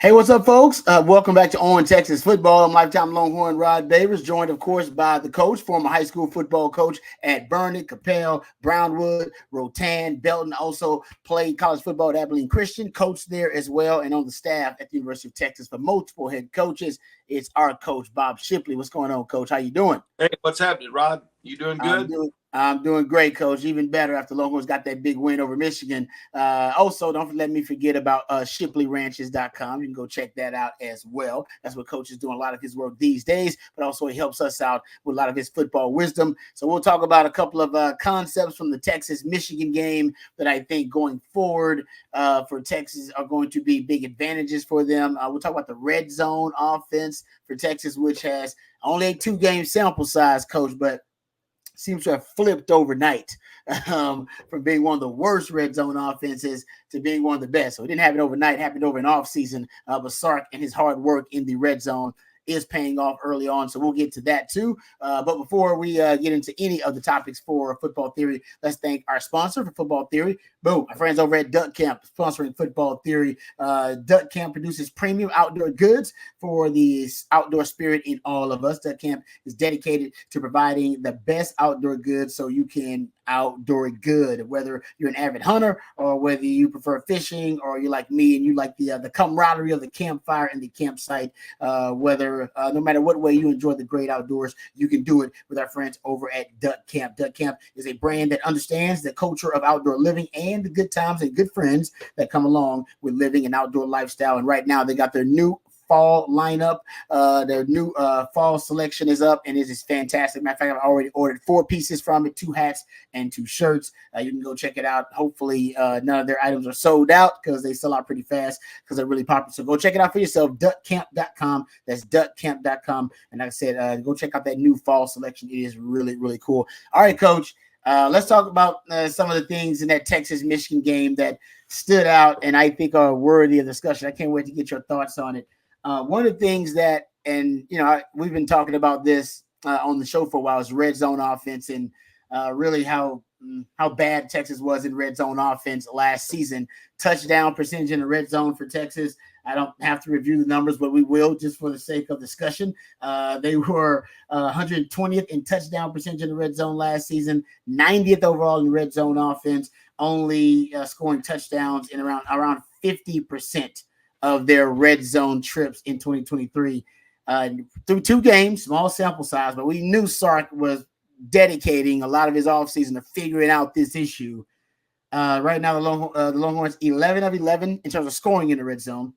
Hey, what's up, folks? Welcome back to On Texas Football. I'm lifetime Longhorn Rod Davis, joined, of course, by the coach, former high school football coach at Burnett, Capel, Brownwood, Rotan, Belton. Also played college football at Abilene Christian, coached there as well, and on the staff at the University of Texas for multiple head coaches. It's our coach, Bob Shipley. What's going on, Coach? How you doing? Hey, what's happening, Rod? You doing good? I'm doing great, Coach. Even better after Longhorns got that big win over Michigan. Also, don't let me forget about ShipleyRanches.com. You can go check that out as well. That's what Coach is doing a lot of his work these days, but also he helps us out with a lot of his football wisdom. So we'll talk about a couple of concepts from the Texas-Michigan game that I think going forward for Texas are going to be big advantages for them. We'll talk about the red zone offense for Texas, which has only a 2-game sample size, Coach, but seems to have flipped overnight from being one of the worst red zone offenses to being one of the best. So it didn't happen overnight, it happened over an offseason. But Sark and his hard work in the red zone is paying off early on. So we'll get to that too. But before we get into any of the topics for Football Theory, let's thank our sponsor for Football Theory. Boom, our friends over at Duck Camp sponsoring Football Theory. Duck Camp produces premium outdoor goods for the outdoor spirit in all of us. Duck Camp is dedicated to providing the best outdoor goods so you can outdoor good, whether you're an avid hunter or whether you prefer fishing or you're like me and you like the camaraderie of the campfire and the campsite, no matter what way you enjoy the great outdoors, you can do it with our friends over at Duck Camp. Duck Camp is a brand that understands the culture of outdoor living and the good times and good friends that come along with living an outdoor lifestyle. And right now they got their new fall lineup. Their new fall selection is up, and it is fantastic. Matter of fact, I've already ordered 4 pieces from it, 2 hats and 2 shirts. You can go check it out. Hopefully, none of their items are sold out because they sell out pretty fast because they're really popular. So go check it out for yourself, duckcamp.com. That's duckcamp.com. And like I said, go check out that new fall selection. It is really, really cool. All right, Coach. Let's talk about some of the things in that Texas-Michigan game that stood out and I think are worthy of discussion. I can't wait to get your thoughts on it. One of the things that, and we've been talking about this on the show for a while, is red zone offense and really how bad Texas was in red zone offense last season. Touchdown percentage in the red zone for Texas. I don't have to review the numbers, but we will just for the sake of discussion. They were 120th in touchdown percentage in the red zone last season, 90th overall in red zone offense, only scoring touchdowns in around 50% of their red zone trips in 2023. Through 2 games, small sample size, but we knew Sark was dedicating a lot of his offseason to figuring out this issue. Right now, the Longhorns 11 of 11 in terms of scoring in the red zone,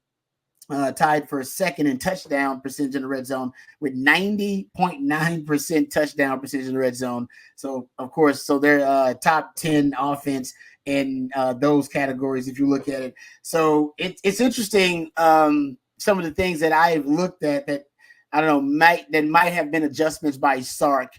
tied for second in touchdown percentage in the red zone with 90.9% touchdown percentage in the red zone. So, of course, they're top 10 offense in those categories if you look at it. So it's interesting, some of the things that I've looked at that I don't know might have been adjustments by Sark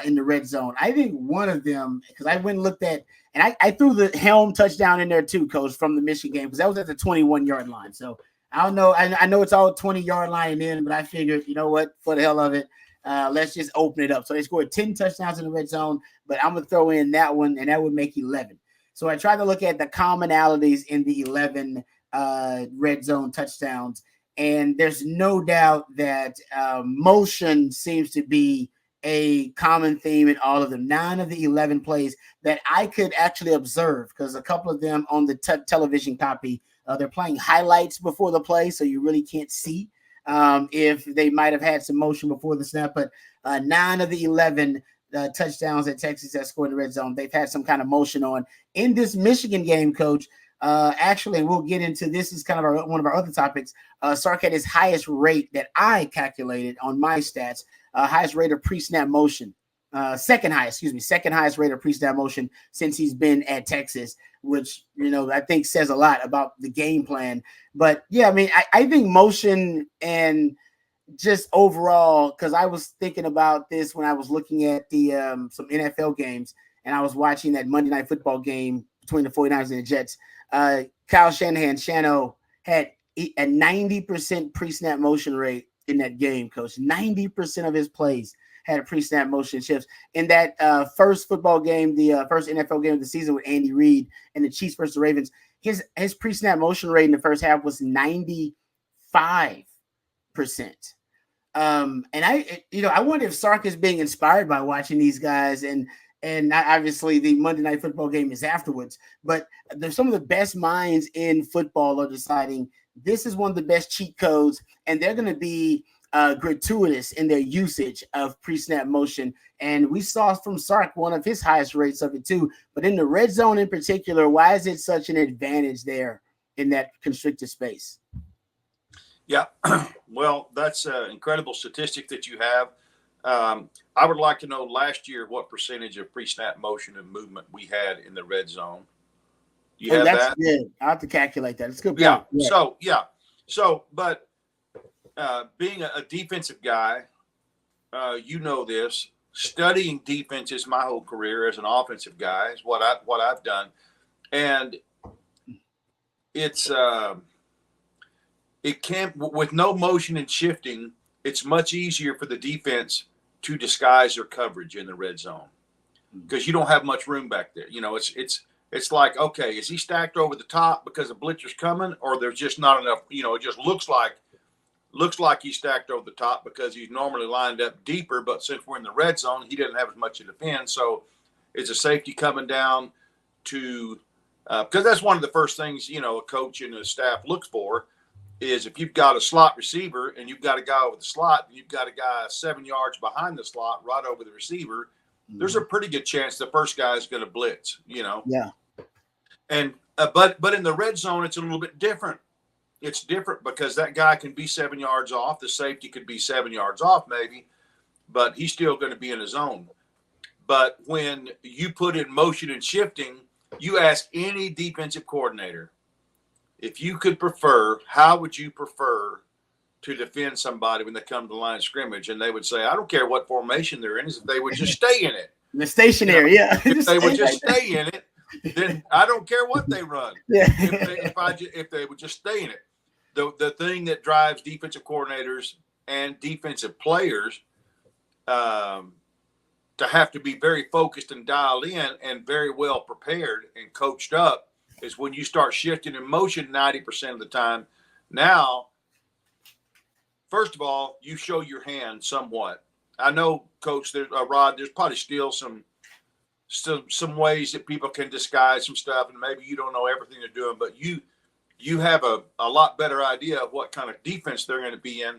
in the red zone. I think one of them, because I went and looked at, and I threw the Helm touchdown in there too, Coach, from the Michigan game, because that was at the 21-yard line. So I don't know. I know it's all 20-yard line and in, but I figured, you know what, for the hell of it, let's just open it up. So they scored 10 touchdowns in the red zone, but I'm going to throw in that one, and that would make 11. So I tried to look at the commonalities in the 11 red zone touchdowns, and there's no doubt that motion seems to be a common theme in all of them. 9 of the 11 plays that I could actually observe, because a couple of them on the television copy, they're playing highlights before the play, so you really can't see if they might have had some motion before the snap. But 9 of the 11 touchdowns that Texas has scored in the red zone, they've had some kind of motion on. In this Michigan game, Coach, actually, we'll get into this is kind of one of our other topics. Sark had his highest rate that I calculated on my stats, highest rate of pre-snap motion, second highest rate of pre-snap motion since he's been at Texas, which, I think says a lot about the game plan. But yeah, I mean, I think motion and just overall, because I was thinking about this when I was looking at the some NFL games, and I was watching that Monday Night Football game between the 49ers and the Jets. Kyle Shanahan had a 90% pre-snap motion rate in that game, Coach. 90% of his plays had a pre-snap motion shifts. In that first football game, the first NFL game of the season with Andy Reid and the Chiefs versus the Ravens, his pre-snap motion rate in the first half was 94%. And I wonder if Sark is being inspired by watching these guys, and obviously the Monday Night Football game is afterwards. But there's some of the best minds in football are deciding this is one of the best cheat codes, and they're going to be gratuitous in their usage of pre-snap motion. And we saw from Sark one of his highest rates of it too. But in the red zone in particular, why is it such an advantage there in that constricted space? Yeah, well, that's an incredible statistic that you have. I would like to know last year what percentage of pre-snap motion and movement we had in the red zone. You have that's that? Good. I'll have to calculate that. It's a good point. Yeah. But being a defensive guy, you know this. Studying defenses my whole career as an offensive guy is what I've done, and it's it can't, with no motion and shifting, it's much easier for the defense to disguise their coverage in the red zone because you don't have much room back there. You know, it's like, okay, is he stacked over the top because a blitzer's coming, or there's just not enough? You know, it just looks like he's stacked over the top because he's normally lined up deeper, but since we're in the red zone, he doesn't have as much to defend. So is a safety coming down to because that's one of the first things, you know, a coach and a staff looks for is if you've got a slot receiver and you've got a guy over the slot and you've got a guy 7 yards behind the slot right over the receiver, there's a pretty good chance the first guy is going to blitz, you know? Yeah. And, but in the red zone, it's a little bit different. It's different because that guy can be 7 yards off. The safety could be 7 yards off maybe, but he's still going to be in his zone. But when you put in motion and shifting, you ask any defensive coordinator, if you could prefer, how would you prefer to defend somebody when they come to the line of scrimmage? And they would say, I don't care what formation they're in, if they would just stay in it. The stationary, yeah. If they would just stay in it, then I don't care what they run. Yeah. If they would just stay in it. The thing that drives defensive coordinators and defensive players to have to be very focused and dialed in and very well prepared and coached up is when you start shifting in motion 90% of the time. Now, first of all, you show your hand somewhat. I know, Coach, Rod, there's probably still some ways that people can disguise some stuff, and maybe you don't know everything they're doing, but you have a lot better idea of what kind of defense they're going to be in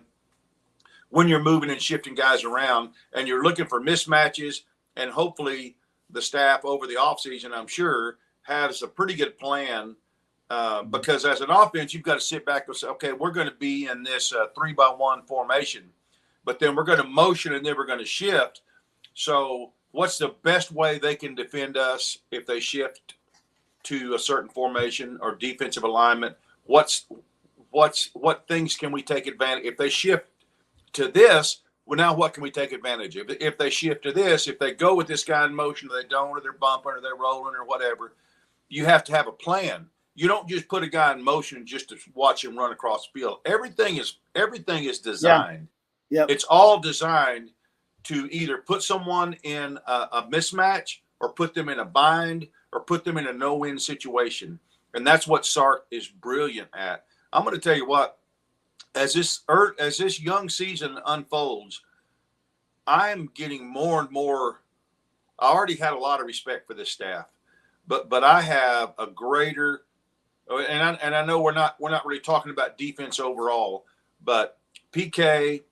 when you're moving and shifting guys around, and you're looking for mismatches, and hopefully the staff over the offseason, I'm sure, has a pretty good plan because as an offense, you've got to sit back and say, okay, we're going to be in this 3-by-1 formation, but then we're going to motion and then we're going to shift. So what's the best way they can defend us if they shift to a certain formation or defensive alignment? What things can we take advantage? If they shift to this, well, now what can we take advantage of? If they shift to this, if they go with this guy in motion, or they don't, or they're bumping, or they're rolling, or whatever, you have to have a plan. You don't just put a guy in motion just to watch him run across the field. Everything is designed. Yeah. Yep. It's all designed to either put someone in a mismatch or put them in a bind or put them in a no-win situation. And that's what Sark is brilliant at. I'm going to tell you what, as this young season unfolds, I'm getting more and more. I already had a lot of respect for this staff, but I have a greater, and I know we're not really talking about defense overall, but PK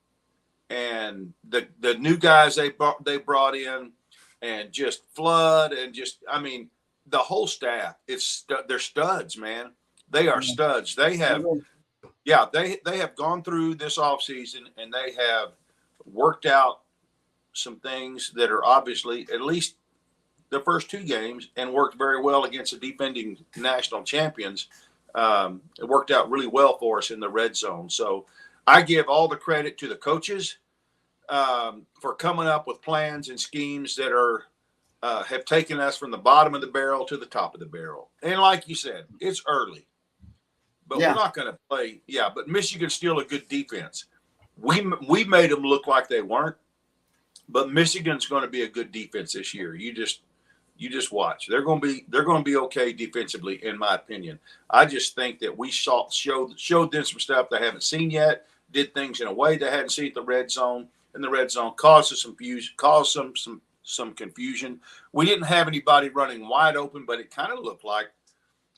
and the new guys they brought in, and just Flood, and just, I mean, the whole staff, they're studs, man. They are studs. They have, they have gone through this offseason and they have worked out some things that are obviously, at least the first two games, and worked very well against the defending national champions. It worked out really well for us in the red zone. So I give all the credit to the coaches for coming up with plans and schemes that are have taken us from the bottom of the barrel to the top of the barrel. And like you said, it's early, but we're not going to play. Yeah, but Michigan's still a good defense. We made them look like they weren't, but Michigan's going to be a good defense this year. You just watch. They're going to be okay defensively, in my opinion. I just think that we showed them some stuff they haven't seen yet. Did things in a way they hadn't seen at the red zone. And the red zone caused some confusion. We didn't have anybody running wide open, but it kind of looked like,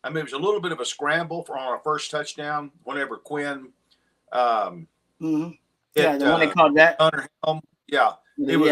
I mean, it was a little bit of a scramble on our first touchdown whenever Quinn Mm-hmm. hit, The one they called that. Helm. Yeah, it was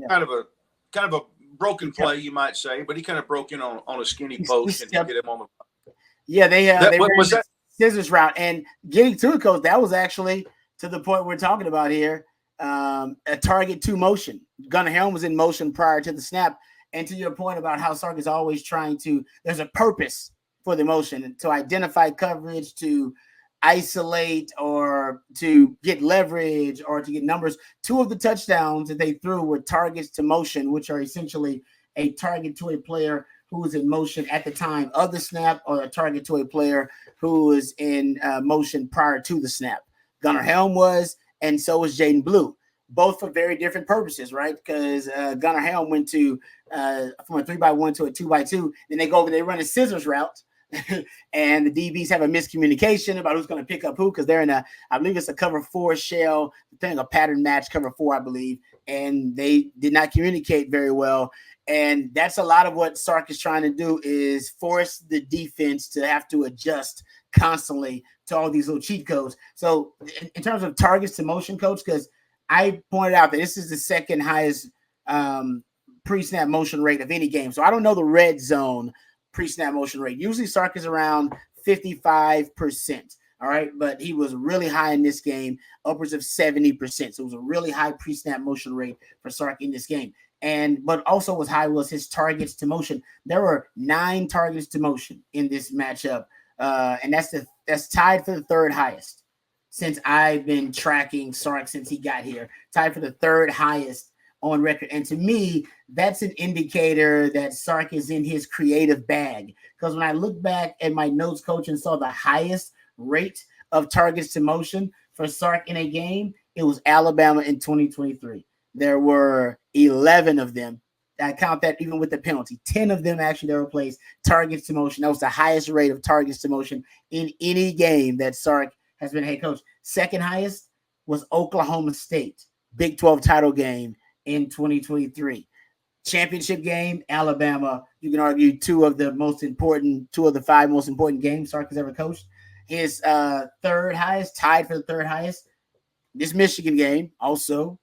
kind of a broken play, you might say, but he kind of broke in on a skinny post and hit him on the. Yeah, they was that scissors route, and getting to it, coach. That was actually to the point we're talking about here. A target to motion. Gunnar Helm was in motion prior to the snap, and to your point about how Sark is always trying to. There's a purpose for the motion to identify coverage, to isolate, or to get leverage, or to get numbers. 2 of the touchdowns that they threw were targets to motion, which are essentially a target to a player who was in motion at the time of the snap, or a target to a player who was in motion prior to the snap. Gunnar Helm was, and so was Jaden Blue, both for very different purposes, right? Because Gunnar Helm went to from a 3x1 to a 2x2, then they go over, they run a scissors route. And the DBs have a miscommunication about who's going to pick up who, because they're in I believe it's a cover 4 shell thing, a pattern match cover 4, I believe, and they did not communicate very well. And that's a lot of what Sark is trying to do, is force the defense to have to adjust constantly to all these little cheat codes. So in terms of targets to motion, coach, because I pointed out that this is the second highest pre-snap motion rate of any game. So I don't know the red zone pre-snap motion rate. Usually Sark is around 55%. All right. But he was really high in this game, upwards of 70%. So it was a really high pre-snap motion rate for Sark in this game. But also was high was his targets to motion. There were 9 targets to motion in this matchup. And that's tied for the 3rd highest since I've been tracking Sark since he got here. Tied for the 3rd highest on record. And to me, that's an indicator that Sark is in his creative bag. Because when I look back at my notes, coach, and saw the highest rate of targets to motion for Sark in a game, it was Alabama in 2023. There were 11 of them. I count that even with the penalty. 10 of them actually, there were plays targets to motion. That was the highest rate of targets to motion in any game that Sark has been head coach. Second highest was Oklahoma State, Big 12 title game in 2023. Championship game, Alabama. You can argue 2 of the 5 most important games Sark has ever coached. His 3rd highest, tied for the 3rd highest. This Michigan game, also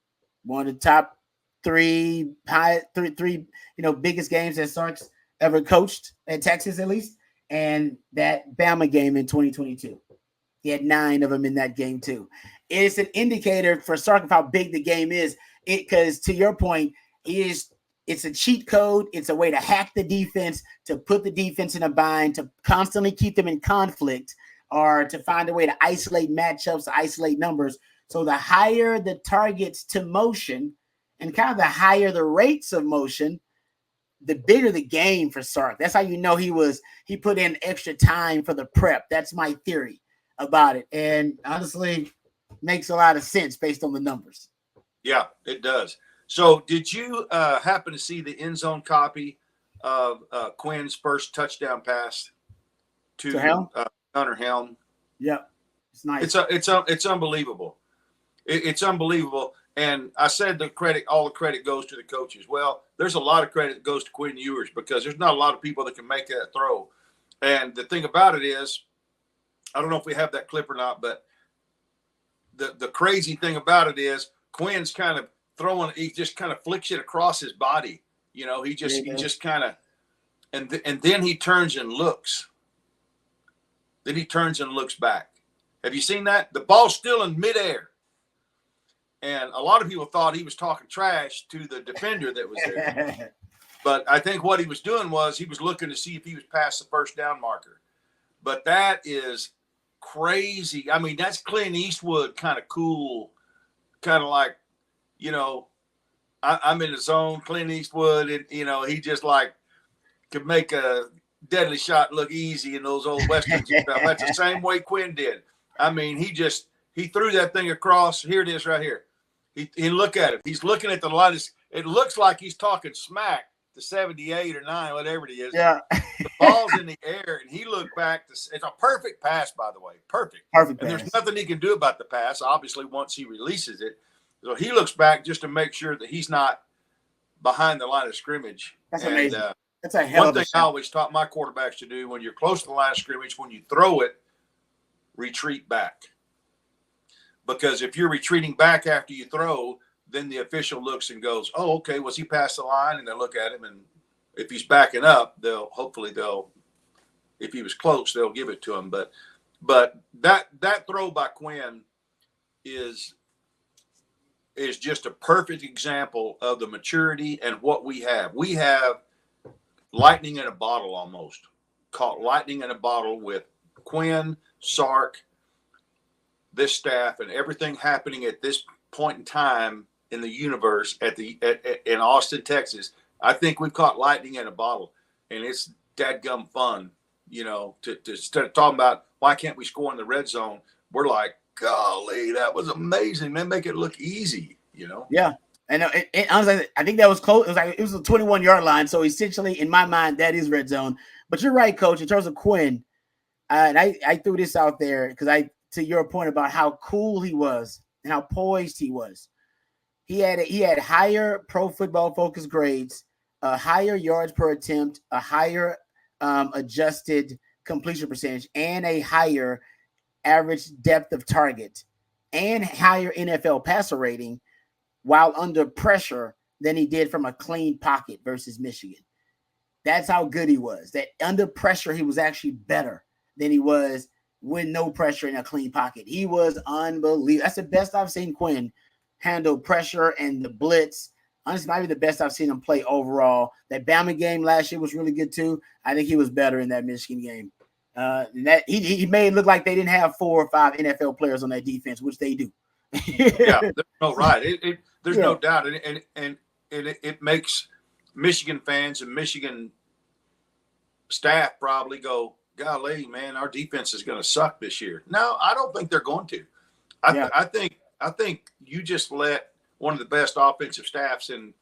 one of the top 3 biggest games that Sark's ever coached at Texas, at least. And that Bama game in 2022. He had 9 of them in that game too. It's an indicator for Sark of how big the game is. Because to your point, it's a cheat code. It's a way to hack the defense, to put the defense in a bind, to constantly keep them in conflict, or to find a way to isolate matchups, to isolate numbers. So the higher the targets to motion and kind of the higher the rates of motion, the bigger the game for Sark. That's how you know he put in extra time for the prep. That's my theory about it. And honestly, makes a lot of sense based on the numbers. Yeah, it does. So did you happen to see the end zone copy of Quinn's first touchdown pass to Gunnar Helm? Yep. It's nice. It's unbelievable. It's unbelievable. And I said all the credit goes to the coaches. Well, there's a lot of credit that goes to Quinn Ewers, because there's not a lot of people that can make that throw. And the thing about it is, I don't know if we have that clip or not, but the crazy thing about it is Quinn's kind of throwing, he just kind of flicks it across his body. He just kind of, and then he turns and looks. Then he turns and looks back. Have you seen that? The ball's still in midair. And a lot of people thought he was talking trash to the defender that was there. But I think what he was doing was he was looking to see if he was past the first down marker. But that is crazy. I mean, that's Clint Eastwood kind of cool, kind of like, I'm in the zone, Clint Eastwood, and, he just like could make a deadly shot look easy in those old Westerns and stuff. That's the same way Quinn did. I mean, he threw that thing across. Here it is right here. He look at it. He's looking at the line. It looks like he's talking smack to 78 or 9, whatever it is. Yeah. The ball's in the air, and he looked back. It's a perfect pass, by the way. Perfect. Perfect And pass. there's nothing he can do about the pass, obviously, once he releases it. So he looks back just to make sure that he's not behind the line of scrimmage. That's and, amazing. That's a hell one of a thing shot. I always taught my quarterbacks to do when you're close to the line of scrimmage, when you throw it, retreat back. Because if you're retreating back after you throw, then the official looks and goes, "Oh, okay, was he past the line?" And they look at him, and if he's backing up, they'll if he was close, they'll give it to him. But that throw by Quinn is just a perfect example of the maturity and what we have. We have lightning in a bottle, almost caught lightning in a bottle with Quinn, Sark, this staff, and everything happening at this point in time in the universe in Austin, Texas. I think we've caught lightning in a bottle, and it's dadgum fun, to instead of talking about why can't we score in the red zone, we're like, golly, that was amazing. They make it look easy, Yeah. And honestly, I think that was close. It was a 21-yard line. So essentially, in my mind, that is red zone. But you're right, Coach. In terms of Quinn, and I threw this out there because to your point about how cool he was and how poised he was. He had higher Pro Football Focus grades, a higher yards per attempt, a higher adjusted completion percentage, and a higher average depth of target, and higher NFL passer rating while under pressure than he did from a clean pocket versus Michigan. That's how good he was. That under pressure, he was actually better than he was with no pressure in a clean pocket. He was unbelievable. That's the best I've seen Quinn handle pressure and the blitz. Honestly, might be the best I've seen him play overall. That Bama game last year was really good too. I think he was better in that Michigan game. That he made it look like they didn't have 4 or 5 NFL players on that defense, which they do. Yeah, there's no doubt, and it makes Michigan fans and Michigan staff probably go, golly, man, our defense is going to suck this year. No, I don't think they're going to. I think you just let one of the best offensive staffs in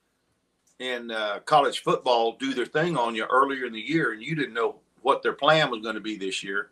college football do their thing on you earlier in the year, and you didn't know what their plan was going to be this year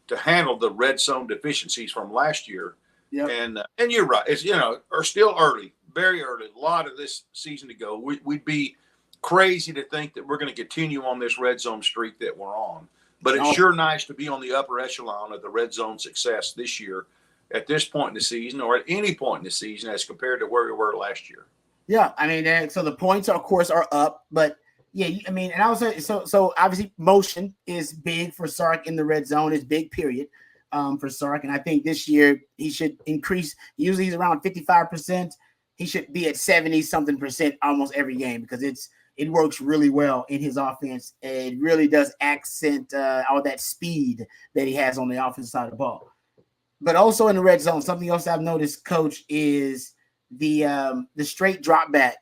to handle the red zone deficiencies from last year. Yep. And you're right. It's, are still early, very early. A lot of this season to go. We'd be crazy to think that we're going to continue on this red zone streak that we're on. But it's sure nice to be on the upper echelon of the red zone success this year at this point in the season, or at any point in the season as compared to where we were last year. Yeah, I mean, so the points, of course, are up, but yeah, I mean, and I was so obviously motion is big for Sark in the red zone. Is big, period, for Sark, and I think this year he should increase. Usually he's around 55%. He should be at 70-something% almost every game because it works really well in his offense. It really does accent all that speed that he has on the offensive side of the ball. But also in the red zone, something else I've noticed, Coach, is the straight drop back,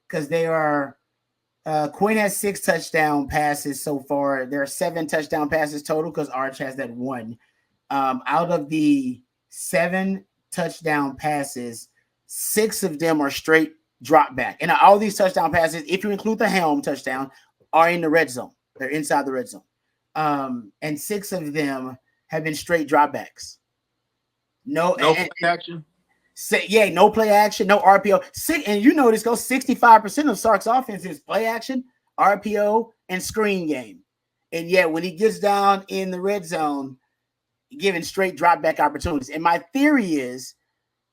because they are Quinn has 6 touchdown passes so far. There are 7 touchdown passes total because Arch has that 1. Out of the 7 touchdown passes, 6 of them are straight drop back. And all these touchdown passes, if you include the Helm touchdown, are in the red zone. They're inside the red zone. And 6 of them have been straight dropbacks. No play action. No play action, no RPO. And you notice, 65% of Sark's offense is play action, RPO, and screen game. And yet, when he gets down in the red zone, giving straight drop back opportunities. And my theory is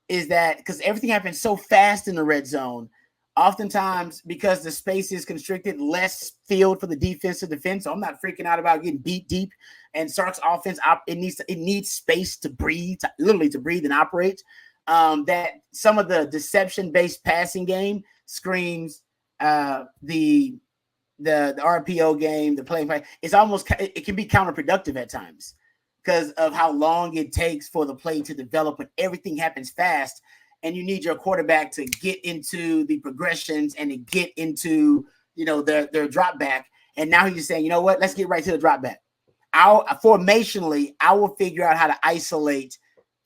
that because everything happens so fast in the red zone, oftentimes because the space is constricted, less field for the defense to defend. So I'm not freaking out about getting beat deep. And Sark's offense, it needs space to breathe, literally to breathe and operate. That some of the deception-based passing game screams the RPO game, the play. It can be counterproductive at times because of how long it takes for the play to develop when everything happens fast, and you need your quarterback to get into the progressions and to get into their drop back. And now he's just saying, you know what? Let's get right to the drop back. Formationally, I will figure out how to isolate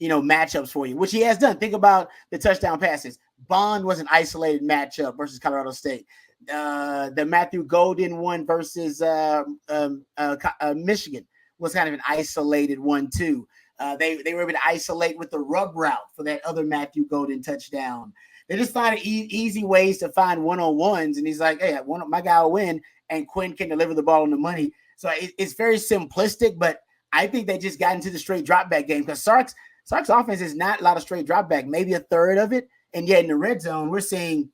matchups for you, which he has done. Think about the touchdown passes. Bond was an isolated matchup versus Colorado State. The Matthew Golden one versus Michigan was kind of an isolated one too. They were able to isolate with the rub route for that other Matthew Golden touchdown. They just find easy ways to find one-on-ones, and he's like, "Hey, my guy will win," and Quinn can deliver the ball on the money. So it's very simplistic, but I think they just got into the straight drop back game because Sark's offense is not a lot of straight drop back, maybe a third of it, and yet in the red zone we're seeing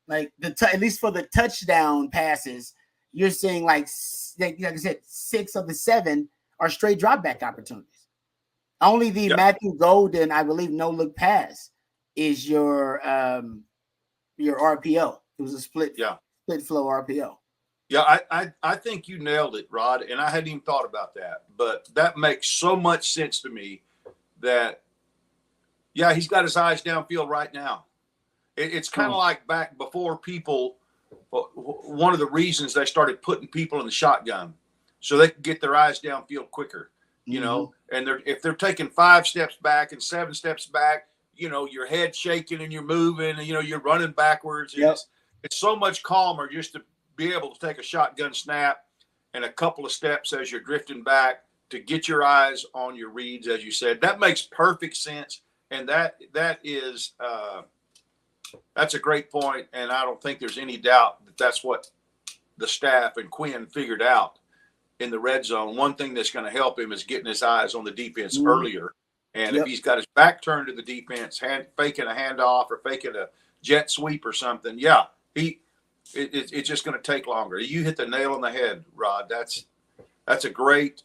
like at least for the touchdown passes, you're seeing like I said, 6 of the 7 are straight drop back opportunities. Only the Matthew Golden, I believe, no look pass is your RPO. It was a split flow RPO. Yeah, I think you nailed it, Rod, and I hadn't even thought about that. But that makes so much sense to me that, he's got his eyes downfield right now. It's kind of like back before people, one of the reasons they started putting people in the shotgun so they could get their eyes downfield quicker, you know, and if they're taking 5 steps back and 7 steps back, you know, your head shaking and you're moving and, you know, you're running backwards. It's so much calmer just to be able to take a shotgun snap and a couple of steps as you're drifting back to get your eyes on your reads, as you said. That makes perfect sense. And that is that's a great point, and I don't think there's any doubt that that's what the staff and Quinn figured out in the red zone. One thing that's going to help him is getting his eyes on the defense earlier. And if he's got his back turned to the defense, faking a handoff or faking a jet sweep or something, it's just going to take longer. You hit the nail on the head, Rod. That's a great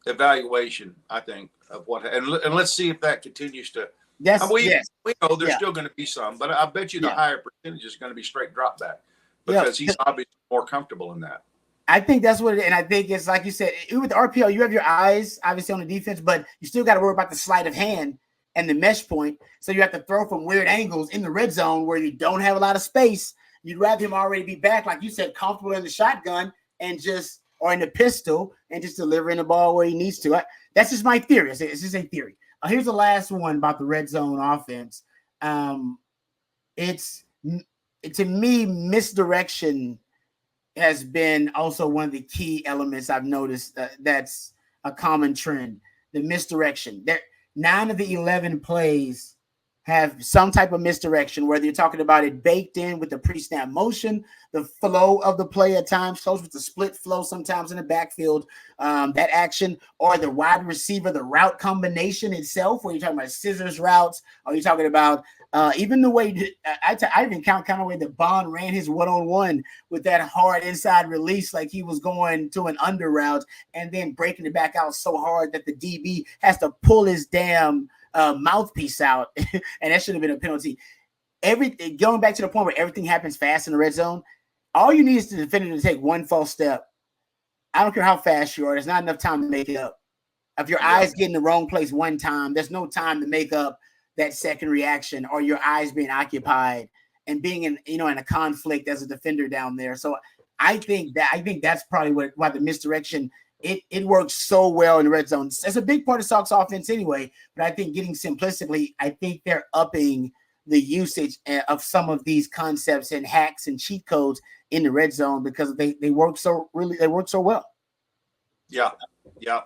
evaluation, I think, of what, and let's see if that continues to. Yes, we know there's still going to be some, but I bet you the higher percentage is going to be straight drop back because he's obviously more comfortable in that. I think that's what it is. And I think it's like you said, with the RPO, you have your eyes obviously on the defense, but you still got to worry about the sleight of hand and the mesh point. So you have to throw from weird angles in the red zone where you don't have a lot of space. You'd rather him already be back, like you said, comfortable in the shotgun or in the pistol and just delivering the ball where he needs to. That's just my theory. It's just a theory. Here's the last one about the red zone offense. It's to me, misdirection has been also one of the key elements I've noticed that's a common trend. The misdirection. 9 of the 11 plays have some type of misdirection, whether you're talking about it baked in with the pre-snap motion, the flow of the play at times, close with the split flow sometimes in the backfield, that action, or the wide receiver, the route combination itself, where you're talking about scissors routes, or you're talking about even the way I even count kind of the way that Bond ran his one-on-one with that hard inside release, like he was going to an under route and then breaking it back out so hard that the DB has to pull his damn mouthpiece out, and that should have been a penalty. Everything going back to the point where everything happens fast in the red zone. All you need is the defender to take one false step. I don't care how fast you are. There's not enough time to make it up. If your eyes get in the wrong place one time, there's no time to make up that second reaction or your eyes being occupied and being in a conflict as a defender down there. So I think that's probably why the misdirection. It works so well in the red zone. It's a big part of Sark's offense anyway, but I think getting simplistically, I think they're upping the usage of some of these concepts and hacks and cheat codes in the red zone because they work so well. Yeah.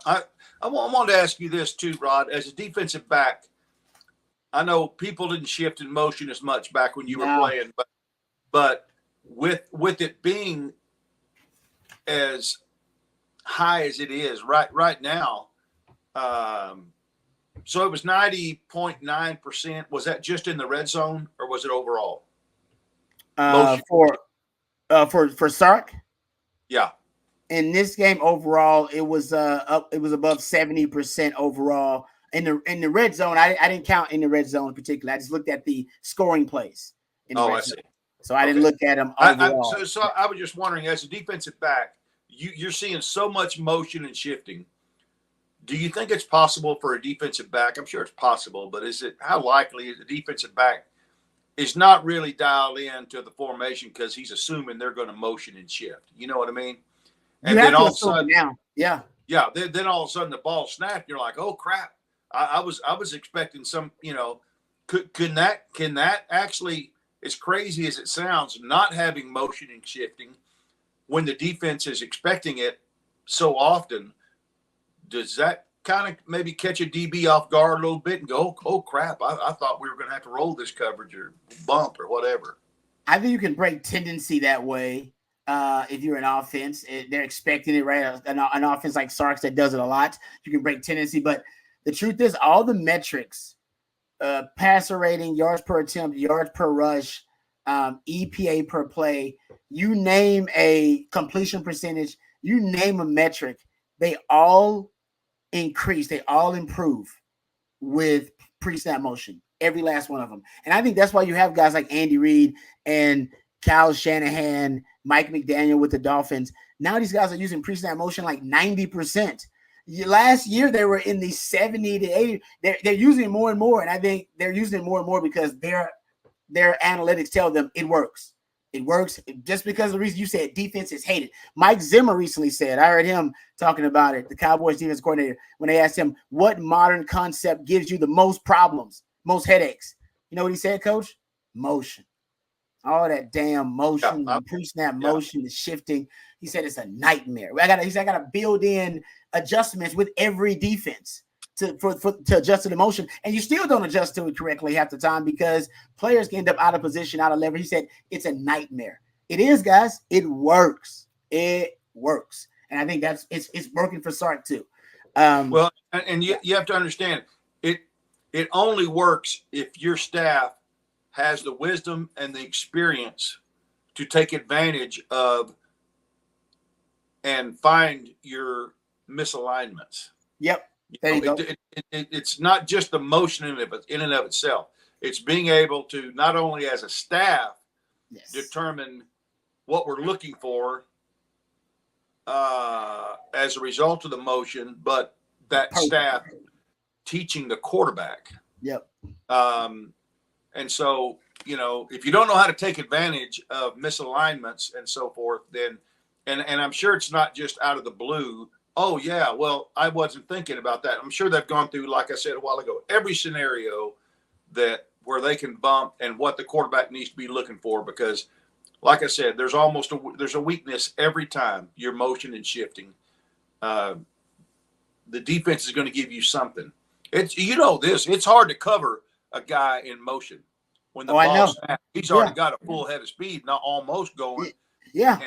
I want to ask you this too, Rod. As a defensive back, I know people didn't shift in motion as much back when you were playing, but with it being as high as it is right now, so it was 90.9%. Was that just in the red zone or was it overall? For Sark? Yeah. In this game overall, it was above 70% overall. In the red zone, I didn't count in the red zone in particular. I just looked at the scoring plays in the red zone. So I didn't look at them overall. So I was just wondering, as a defensive back, you're seeing so much motion and shifting. Do you think it's possible for a defensive back? I'm sure it's possible, but how likely is a defensive back is not really dialed into the formation because he's assuming they're going to motion and shift? You know what I mean? And then all of a sudden, then all of a sudden the ball snapped. You're like, oh crap! I was expecting some, Can that actually, as crazy as it sounds, not having motion and shifting when the defense is expecting it so often, does that kind of maybe catch a DB off guard a little bit and go, oh crap, I thought we were going to have to roll this coverage or bump or whatever? I think you can break tendency that way. If you're an offense, they're expecting it, right? An offense like Sarks that does it a lot, you can break tendency. But the truth is, all the metrics, passer rating, yards per attempt, yards per rush, EPA per play, you name a completion percentage, you name a metric, they all increase, they all improve with pre-snap motion, every last one of them. And I think that's why you have guys like Andy Reid and Kyle Shanahan, Mike McDaniel with the Dolphins. Now these guys are using pre-snap motion like 90%. Last year they were in the 70 to 80. They're using it more and more, and I think they're using it more and more because their analytics tell them it works. It works just because of the reason you said defense is hated. Mike Zimmer recently said, I heard him talking about it, the Cowboys defense coordinator, when they asked him, what modern concept gives you the most problems, most headaches? You know what he said, Coach? Motion. All that damn motion, the pre-snap motion, the shifting. He said it's a nightmare. I gotta build in adjustments with every defense to adjust to the motion, and you still don't adjust to it correctly half the time because players can end up out of position, out of leverage. He said it's a nightmare. It is, guys. It works. It works, and I think it's working for Sark too. Well, and you have to understand it only works if your staff has the wisdom and the experience to take advantage of and find your misalignments. Yep. There you go. It's not just the motion in and of itself. It's being able to not only as a staff determine what we're looking for as a result of the motion, but that staff teaching the quarterback. Yep. And so, if you don't know how to take advantage of misalignments and so forth, then, and I'm sure it's not just out of the blue. Oh yeah, well, I wasn't thinking about that. I'm sure they've gone through, like I said a while ago, every scenario where they can bump and what the quarterback needs to be looking for, because like I said, there's a weakness every time you're motion and shifting. The defense is going to give you something. It's hard to cover a guy in motion when the ball's snapped. He's already got a full head of speed, not almost going. Yeah.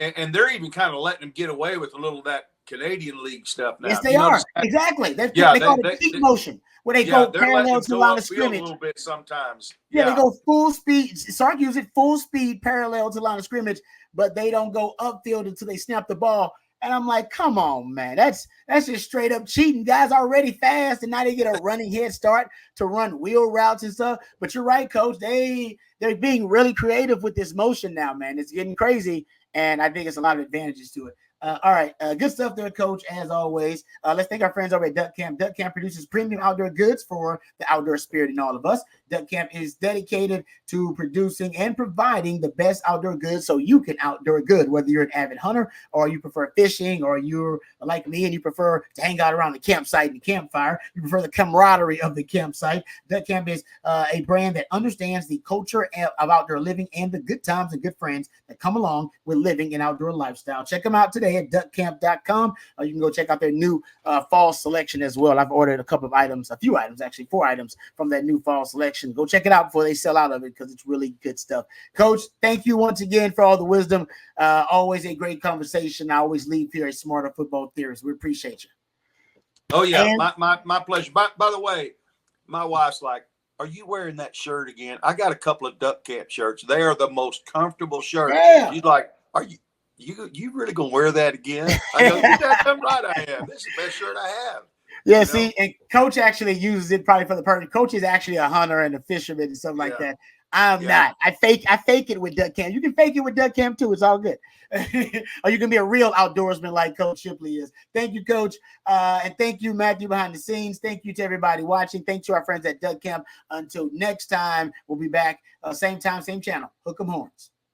And they're even kind of letting him get away with a little of that Canadian League stuff now. Yes, they are. Exactly. They call it cheat motion, where they go parallel to the line of scrimmage. A little bit sometimes. Yeah, they go full speed. Sark uses it full speed parallel to the line of scrimmage, but they don't go upfield until they snap the ball. And I'm like, come on, man. That's just straight up cheating. Guys already fast, and now they get a running head start to run wheel routes and stuff. But you're right, Coach. They're being really creative with this motion now, man. It's getting crazy, and I think it's a lot of advantages to it. All right, good stuff there, Coach, as always. Let's thank our friends over at Duck Camp. Duck Camp produces premium outdoor goods for the outdoor spirit in all of us. Duck Camp is dedicated to producing and providing the best outdoor goods so you can outdoor good, whether you're an avid hunter or you prefer fishing or you're like me and you prefer to hang out around the campsite and the campfire. You prefer the camaraderie of the campsite. Duck Camp is a brand that understands the culture of outdoor living and the good times and good friends that come along with living an outdoor lifestyle. Check them out today at duckcamp.com. You can go check out their new fall selection as well. I've ordered a few items, actually 4 items from that new fall selection. Go check it out before they sell out of it because it's really good stuff. Coach, thank you once again for all the wisdom. Always a great conversation. I always leave here a smarter football theorist. We appreciate you. Oh, yeah, my pleasure. By the way, my wife's like, are you wearing that shirt again? I got a couple of Duck Camp shirts. They are the most comfortable shirts. Yeah. She's like, are you really gonna wear that again? I go, you're damn right I am. This is the best shirt I have. Yeah, see, and Coach actually uses it probably for the purpose. Coach is actually a hunter and a fisherman and stuff like that. I'm not. I fake it with Duck Camp. You can fake it with Duck Camp too. It's all good. Or you can be a real outdoorsman like Coach Shipley is. Thank you, Coach. And thank you, Matthew, behind the scenes. Thank you to everybody watching. Thanks to our friends at Duck Camp. Until next time, we'll be back. Same time, same channel. Hook 'em horns.